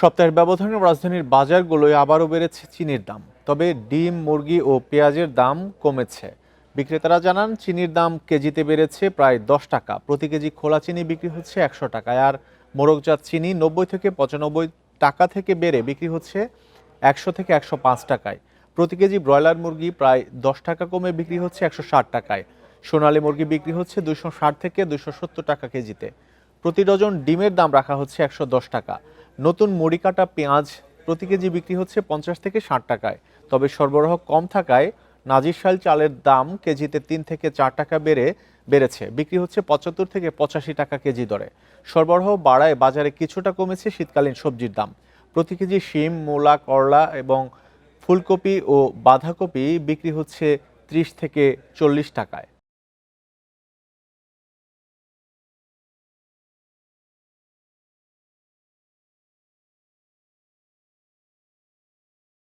সপ্তাহের ব্যবধানে রাজধানীর বাজারগুলোয় আবারও বেড়েছে চিনির দাম। তবে ডিম, মুরগি ও পেঁয়াজের দাম কমেছে। বিক্রেতারা জানান চিনির দাম কেজিতে বেড়েছে প্রায় 10 টাকা। প্রতি কেজি খোলা চিনি বিক্রি হচ্ছে 100 টাকায়, আর মোড়কজাত চিনি 90 থেকে 95 টাকা থেকে বেড়ে বিক্রি হচ্ছে 100 থেকে 105 টাকায়। প্রতি কেজি ব্রয়লার মুরগি প্রায় 10 টাকা কমে বিক্রি হচ্ছে 160 টাকায়। সোনালী মুরগি বিক্রি হচ্ছে 260 থেকে 270 টাকা কেজিতে। প্রতি ডজন ডিমের দাম রাখা হচ্ছে 110 টাকা। নতুন মুড়ি কাটা পেঁয়াজ প্রতি কেজি বিক্রি হচ্ছে 50 থেকে 60 টাকায়। তবে সরবরাহ কম থাকায় নাজিরশাইল চালের দাম কেজিতে 3 থেকে 4 টাকা বেড়েছে, বিক্রি হচ্ছে 75 থেকে 85 টাকা কেজি দরে। সরবরাহ বাড়ায় বাজারে কিছুটা কমেছে শীতকালীন সবজির দাম। প্রতি কেজি শিম, মূলা, করলা এবং ফুলকপি ও বাঁধাকপি বিক্রি হচ্ছে 30 থেকে 40 টাকায়।